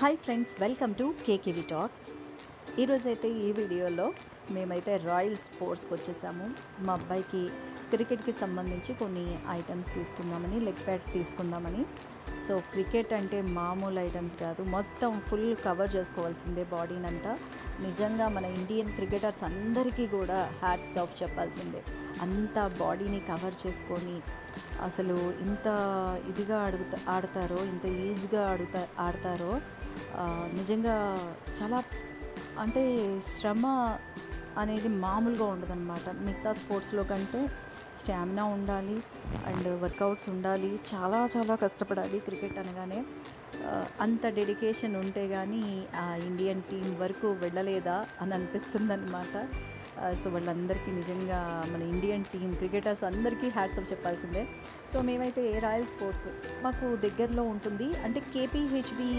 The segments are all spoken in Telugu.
Hi friends, welcome to KKV talks. ఈరోజైతే ఈ వీడియోలో మేమైతే రాయల్ స్పోర్ట్స్కి వచ్చేసాము. మా అబ్బాయికి క్రికెట్కి సంబంధించి కొన్ని ఐటమ్స్ తీసుకుందామని, లెగ్ ప్యాడ్స్ తీసుకుందామని. సో క్రికెట్ అంటే మామూలు ఐటమ్స్ కాదు, మొత్తం ఫుల్ కవర్ చేసుకోవాల్సిందే బాడీనంతా. నిజంగా మన ఇండియన్ క్రికెటర్స్ అందరికీ కూడా హ్యాట్స్ ఆఫ్ చెప్పాల్సిందే. అంత బాడీని కవర్ చేసుకొని అసలు ఇంత ఇదిగా ఆడతారో, ఇంత ఈజీగా ఆడతారో నిజంగా చాలా అంటే శ్రమ అనేది మామూలుగా ఉండదన్నమాట. మిగతా స్పోర్ట్స్లో కంటే స్టామినా ఉండాలి అండ్ వర్కౌట్స్ ఉండాలి, చాలా చాలా కష్టపడాలి. క్రికెట్ అనగానే అంత డెడికేషన్ ఉంటే కానీ ఆ ఇండియన్ టీం వరకు వెళ్ళలేదా అని అనిపిస్తుంది అన్నమాట. సో వాళ్ళందరికీ నిజంగా మన ఇండియన్ టీం క్రికెటర్స్ అందరికీ హ్యాట్స్ ఆఫ్ చెప్పాల్సిందే. సో మేమైతే రాయల్ స్పోర్ట్స్ మాకు దగ్గరలో ఉంటుంది, అంటే కేపీహెచ్బి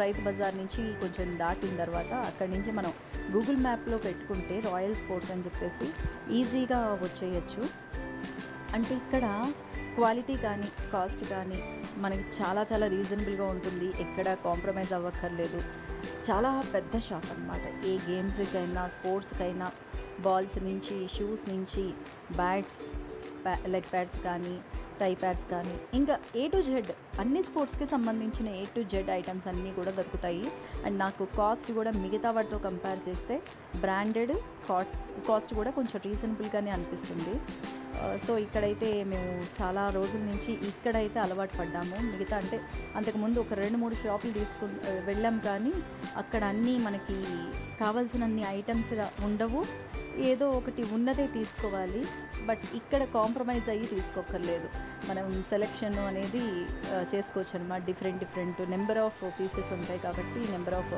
రైతు బజార్ నుంచి కొంచెం దాటిన తర్వాత అక్కడి నుంచి మనం గూగుల్ మ్యాప్లో పెట్టుకుంటే రాయల్ స్పోర్ట్స్ అని చెప్పేసి ఈజీగా వచ్చేయచ్చు. అంటే ఇక్కడ క్వాలిటీ కానీ కాస్ట్ కానీ మనకి చాలా చాలా రీజనబుల్గా ఉంటుంది, ఎక్కడ కాంప్రమైజ్ అవ్వక్కర్లేదు. చాలా పెద్ద షాప్ అన్నమాట. ఏ గేమ్స్కైనా స్పోర్ట్స్కైనా బాల్స్ నుంచి, షూస్ నుంచి, బ్యాట్స్, లెగ్ ప్యాడ్స్ కానీ, టై ప్యాడ్స్ కానీ, ఇంకా ఏ టు జెడ్ అన్ని స్పోర్ట్స్కి సంబంధించిన ఏ టు జెడ్ ఐటమ్స్ అన్నీ కూడా దొరుకుతాయి. అండ్ నాకు కాస్ట్ కూడా మిగతా వాటితో కంపేర్ చేస్తే బ్రాండెడ్ కాస్ట్ కూడా కొంచెం రీజనబుల్గానే అనిపిస్తుంది. సో ఇక్కడైతే మేము చాలా రోజుల నుంచి ఇక్కడైతే అలవాటు పడ్డాము. మిగతా అంటే అంతకుముందు ఒక 2-3 షాపులు వెళ్ళాం, కానీ అక్కడ అన్నీ మనకి కావాల్సినన్ని ఐటమ్స్ ఉండవు, ఏదో ఒకటి ఉన్నదే తీసుకోవాలి. బట్ ఇక్కడ కాంప్రమైజ్ అయ్యి తీసుకోక్కర్లేదు, మనం సెలెక్షన్ అనేది చేసుకోవచ్చు అనమాట. డిఫరెంట్ నెంబర్ ఆఫ్ పీసెస్ ఉంటాయి కాబట్టి, నెంబర్ ఆఫ్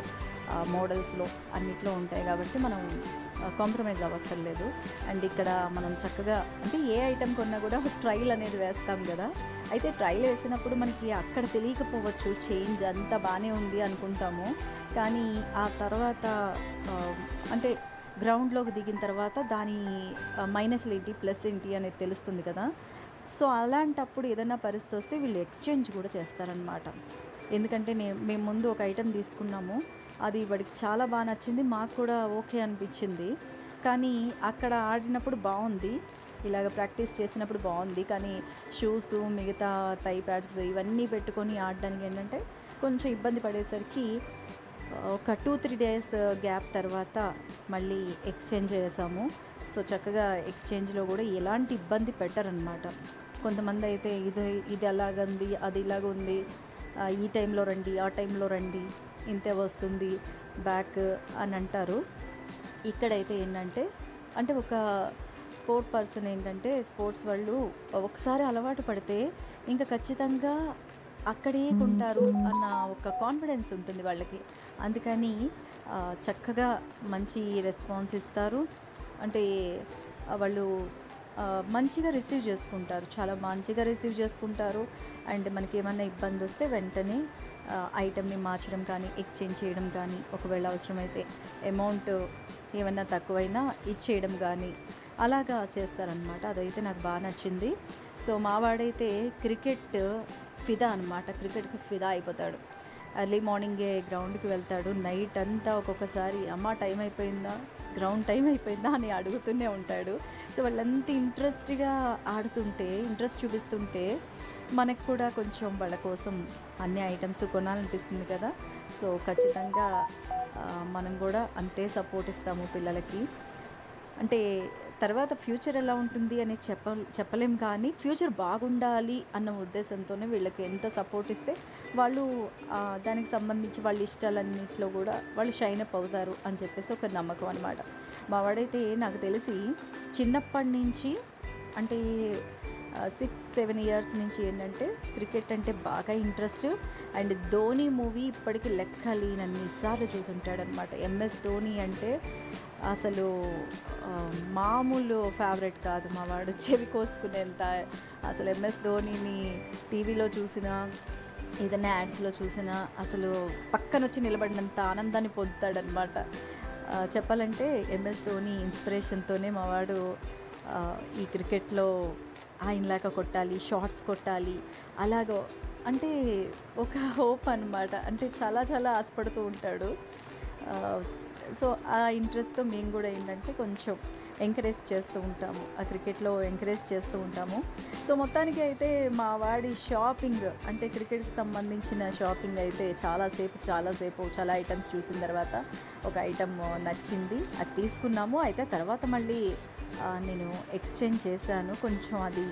మోడల్స్లో అన్నిట్లో ఉంటాయి కాబట్టి మనం కాంప్రమైజ్ అవ్వక్కర్లేదు. అండ్ ఇక్కడ మనం చక్కగా అంటే ఏ ఐటెం కొన్నా కూడా ట్రైల్ అనేది వేస్తాం కదా. అయితే ట్రైల్ వేసినప్పుడు మనకి అక్కడ తెలియకపోవచ్చు, చేంజ్ అంతా బాగానే ఉంది అనుకుంటాము, కానీ ఆ తర్వాత అంటే గ్రౌండ్లోకి దిగిన తర్వాత దాని మైనస్లు ఏంటి ప్లస్ ఏంటి అనేది తెలుస్తుంది కదా. సో అలాంటప్పుడు ఏదైనా పరిస్థితి వస్తే వీళ్ళు ఎక్స్చేంజ్ కూడా చేస్తారనమాట. ఎందుకంటే మేము ముందు ఒక ఐటెం తీసుకున్నాము, అది వాడికి చాలా బాగా నచ్చింది, మాకు కూడా ఓకే అనిపించింది. కానీ అక్కడ ఆడినప్పుడు బాగుంది, ఇలాగ ప్రాక్టీస్ చేసినప్పుడు బాగుంది, కానీ షూస్, మిగతా టై ప్యాడ్స్ ఇవన్నీ పెట్టుకొని ఆడడానికి ఏంటంటే కొంచెం ఇబ్బంది పడేసరికి ఒక 2-3 డేస్ గ్యాప్ తర్వాత మళ్ళీ ఎక్స్చేంజ్ చేసాము. సో చక్కగా ఎక్స్చేంజ్లో కూడా ఎలాంటి ఇబ్బంది పెట్టరనమాట. కొంతమంది అయితే ఇది అలాగుంది, అది ఇలాగుంది, ఈ టైంలో రండి, ఆ టైంలో రండి, ఇంతే వస్తుంది బ్యాక్ అని అంటారు. ఇక్కడైతే ఏంటంటే అంటే ఒక స్పోర్ట్ పర్సన్ ఏంటంటే స్పోర్ట్స్ వాళ్ళు ఒకసారి అలవాటు పడితే ఇంకా ఖచ్చితంగా అక్కడే ఉంటారు అన్న ఒక కాన్ఫిడెన్స్ ఉంటుంది వాళ్ళకి. అందుకని చక్కగా మంచి రెస్పాన్స్ ఇస్తారు, అంటే వాళ్ళు మంచిగా రిసీవ్ చేసుకుంటారు, చాలా మంచిగా రిసీవ్ చేసుకుంటారు. అండ్ మనకి ఏమన్నా ఇబ్బంది వస్తే వెంటనే ఐటెంని మార్చడం కానీ, ఎక్స్చేంజ్ చేయడం కానీ, ఒకవేళ అవసరమైతే అమౌంట్ ఏమన్నా తక్కువైనా ఇచ్చేయడం కానీ అలాగా చేస్తారనమాట. అదైతే నాకు బాగా నచ్చింది. సో మావాడైతే క్రికెట్ ఫిదా అనమాట, క్రికెట్కి ఫిదా అయిపోతాడు. ఎర్లీ మార్నింగే గ్రౌండ్కి వెళ్తాడు, నైట్ అంతా ఒక్కొక్కసారి అమ్మ టైం అయిపోయిందా, గ్రౌండ్ టైం అయిపోయిందా అని అడుగుతూనే ఉంటాడు. సో వాళ్ళంత ఇంట్రెస్ట్గా ఆడుతుంటే, ఇంట్రెస్ట్ చూపిస్తుంటే మనకు కూడా కొంచెం వాళ్ళ కోసం అన్ని ఐటమ్స్ కొనాలనిపిస్తుంది కదా. సో ఖచ్చితంగా మనం కూడా అంతే సపోర్ట్ ఇస్తాము పిల్లలకి. అంటే తర్వాత ఫ్యూచర్ ఎలా ఉంటుంది అని చెప్పలేం, కానీ ఫ్యూచర్ బాగుండాలి అన్న ఉద్దేశంతోనే వీళ్ళకి ఎంత సపోర్ట్ ఇస్తే వాళ్ళు దానికి సంబంధించి వాళ్ళ ఇష్టాలన్నింటిలో కూడా వాళ్ళు షైన్ అప్ అవుతారు అని చెప్పేసి ఒక నమ్మకం అనమాట. మా వాడైతే నాకు తెలిసి చిన్నప్పటి నుంచి అంటే 6-7 ఇయర్స్ నుంచి ఏంటంటే క్రికెట్ అంటే బాగా ఇంట్రెస్ట్. అండ్ ధోని మూవీ ఇప్పటికీ లెక్కలేనన్ని సార్లు చూసుంటాడనమాట. ఎంఎస్ ధోని అంటే అసలు మామూలు ఫేవరెట్ కాదు మా వాడు, చెవి కోసుకునేంత. అసలు ఎంఎస్ ధోనిని టీవీలో చూసినా, ఏదైనా యాడ్స్లో చూసినా అసలు పక్కన వచ్చి నిలబడినంత ఆనందాన్ని పొందుతాడనమాట. చెప్పాలంటే ఎంఎస్ ధోని ఇన్స్పిరేషన్తోనే మా వాడు ఈ క్రికెట్లో ఆయనలాగా కొట్టాలి, షాట్స్ కొట్టాలి, అలాగో అంటే ఒక హోప్ అనమాట. అంటే చాలా చాలా ఆశపడుతూ ఉంటాడు. సో ఆ ఇంట్రెస్ట్‌తో మేము కూడా ఏంటంటే కొంచెం ఎంకరేజ్ చేస్తూ ఉంటాము. ఆ క్రికెట్‌లో ఎంకరేజ్ చేస్తూ ఉంటాము. సో మొత్తానికి అయితే మా వాడి షాపింగ్ అంటే క్రికెట్‌కి సంబంధించిన షాపింగ్ అయితే చాలా ఐటమ్స్ చూసిన తర్వాత ఒక ఐటమ్ నచ్చింది. అది తీసుకున్నాము. అయితే తర్వాత మళ్ళీ నేను ఎక్స్చేంజ్ చేశాను. కొంచెం అది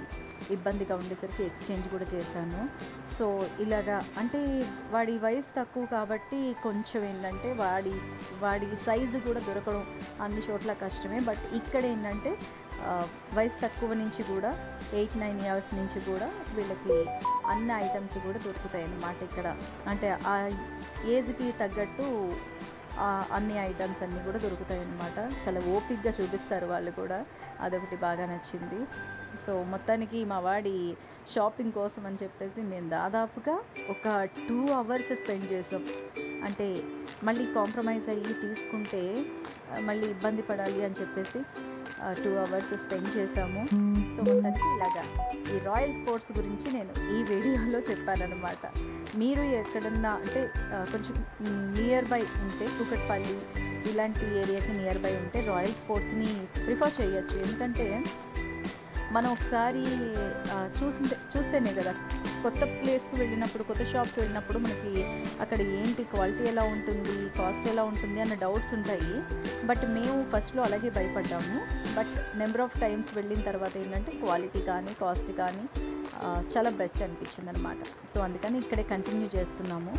ఇబ్బందిగా ఉండేసరికి ఎక్స్చేంజ్ కూడా చేశాను. సో ఇలాగా అంటే వాడి వయసు తక్కువ కాబట్టి కొంచెం ఏంటంటే వాడి సైజు కూడా దొరకడం అన్ని చోట్ల కష్టమే. బట్ ఇక్కడ ఏంటంటే వయసు తక్కువ నుంచి కూడా 8-9 ఇయర్స్ నుంచి కూడా వీళ్ళకి అన్ని ఐటమ్స్ కూడా దొరుకుతాయి అన్నమాట ఇక్కడ. అంటే ఆ ఏజ్కి తగ్గట్టు అన్ని ఐటమ్స్ అన్నీ కూడా దొరుకుతాయి అన్నమాట. చాలా ఓపిక్గా చూపిస్తారు వాళ్ళు కూడా. అదొకటి బాగా నచ్చింది. సో మొత్తానికి మా వాడి షాపింగ్ కోసం అని చెప్పేసి మేము దాదాపుగా ఒక 2 అవర్స్ స్పెండ్ చేసాం. అంటే మళ్ళీ కాంప్రమైజ్ అయ్యి తీసుకుంటే మళ్ళీ ఇబ్బంది పడాలి అని చెప్పేసి 2 అవర్స్ స్పెండ్ చేసాము. సో మొత్తానికి ఇలాగా ఈ రాయల్ స్పోర్ట్స్ గురించి నేను ఈ వీడియోలో చెప్పానన్నమాట. మీరు ఎక్కడన్నా అంటే కొంచెం నియర్ బై ఉంటే కూకట్పల్లి ఇలాంటి ఏరియాకి నియర్ బై ఉంటే రాయల్ స్పోర్ట్స్ని ప్రిఫర్ చేయొచ్చు. ఎందుకంటే మనం ఒకసారి చూస్తేనే కదా కొత్త ప్లేస్కి వెళ్ళినప్పుడు, కొత్త షాప్కి వెళ్ళినప్పుడు మనకి అక్కడ ఏంటి క్వాలిటీ ఎలా ఉంటుంది, కాస్ట్ ఎలా ఉంటుంది అన్న డౌట్స్ ఉంటాయి. బట్ మేము ఫస్ట్లో అలాగే భయపడ్డాము. బట్ నెంబర్ ఆఫ్ టైమ్స్ వెళ్ళిన తర్వాత ఏంటంటే క్వాలిటీ కానీ కాస్ట్ కానీ చాలా బెస్ట్ అనిపించింది అనమాట. సో అందుకని ఇక్కడే కంటిన్యూ చేస్తున్నాము.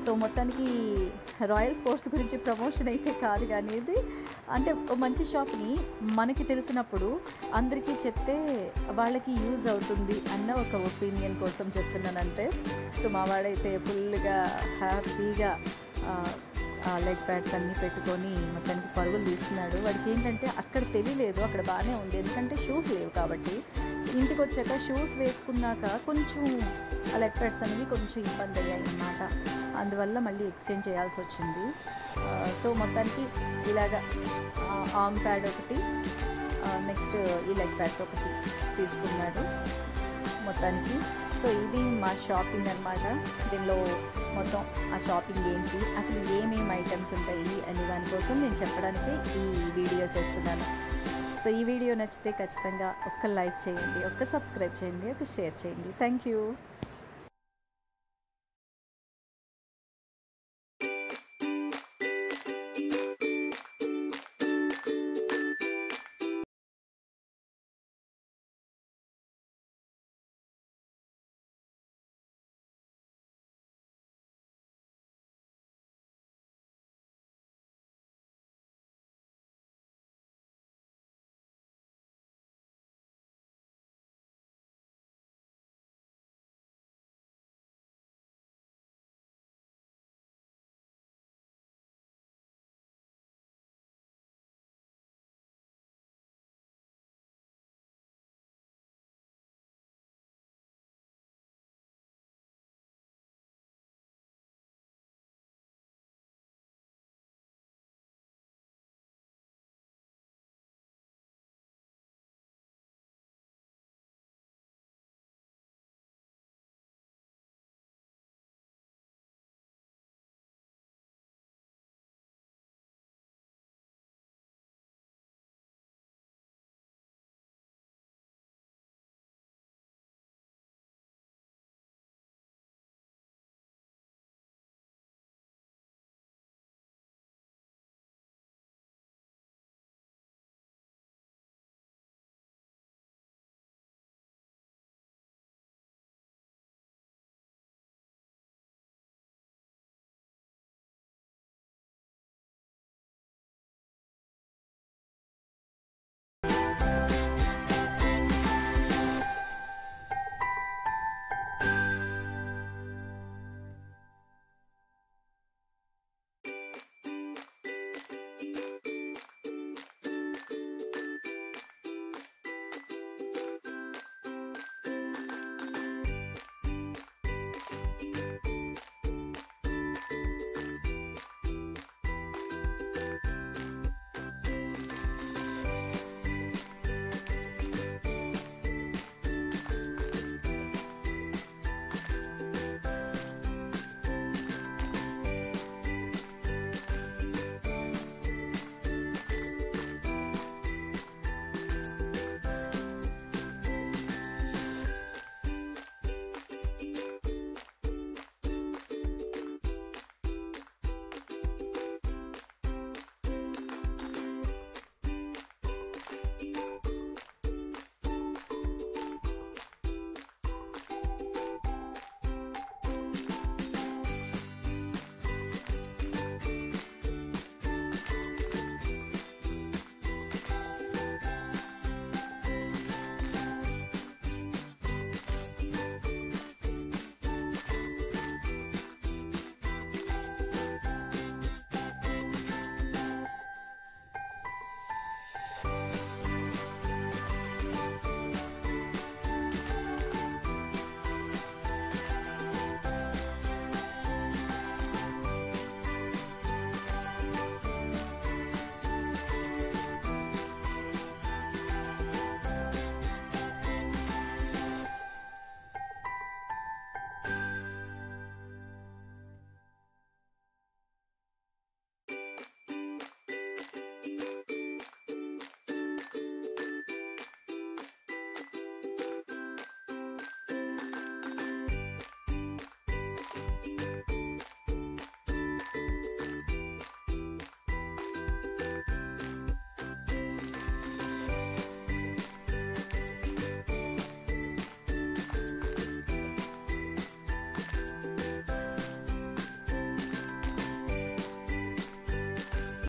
సో మొత్తానికి రాయల్ స్పోర్ట్స్ గురించి ప్రమోషన్ అయితే కాదు కానీ ఇది అంటే మంచి షాప్ని మనకి తెలిసినప్పుడు అందరికీ చెప్తే వాళ్ళకి యూజ్ అవుతుంది అన్న ఒక ఒపీనియన్ కోసం చెప్తున్నానంటే. సో మా వాడైతే ఫుల్గా హ్యాపీగా లెగ్ ప్యాడ్స్ అన్నీ పెట్టుకొని మొత్తానికి పరుగులు తీస్తున్నాడు. వాడికి ఏంటంటే అక్కడ తెలియలేదు, అక్కడ బాగానే ఉంది ఎందుకంటే షూస్ లేవు కాబట్టి. ఇంటికి వచ్చాక షూస్ వేసుకున్నాక కొంచెం ఆ లెగ్ ప్యాడ్స్ అనేవి కొంచెం ఇబ్బంది అయ్యాయి అన్నమాట. అందువల్ల మళ్ళీ ఎక్స్చేంజ్ చేయాల్సి వచ్చింది. సో మొత్తానికి ఇలాగా ఆర్మ్ ప్యాడ్ ఒకటి, నెక్స్ట్ ఈ లెగ్ ప్యాడ్స్ ఒకటి తీసుకున్నాడు మొత్తానికి. సో ఇది మా షాపింగ్ అనమాట. దీనిలో మొత్తం ఆ షాపింగ్ ఏంటి, అసలు ఏమేమి ఐటమ్స్ ఉంటాయి అనే దానికోసం నేను చెప్పడానికి ఈ వీడియో చేస్తున్నాను. సో ఈ వీడియో నచ్చితే ఖచ్చితంగా ఒక్క లైక్ చేయండి, ఒక్క సబ్స్క్రైబ్ చేయండి, ఒక షేర్ చేయండి. Thank you.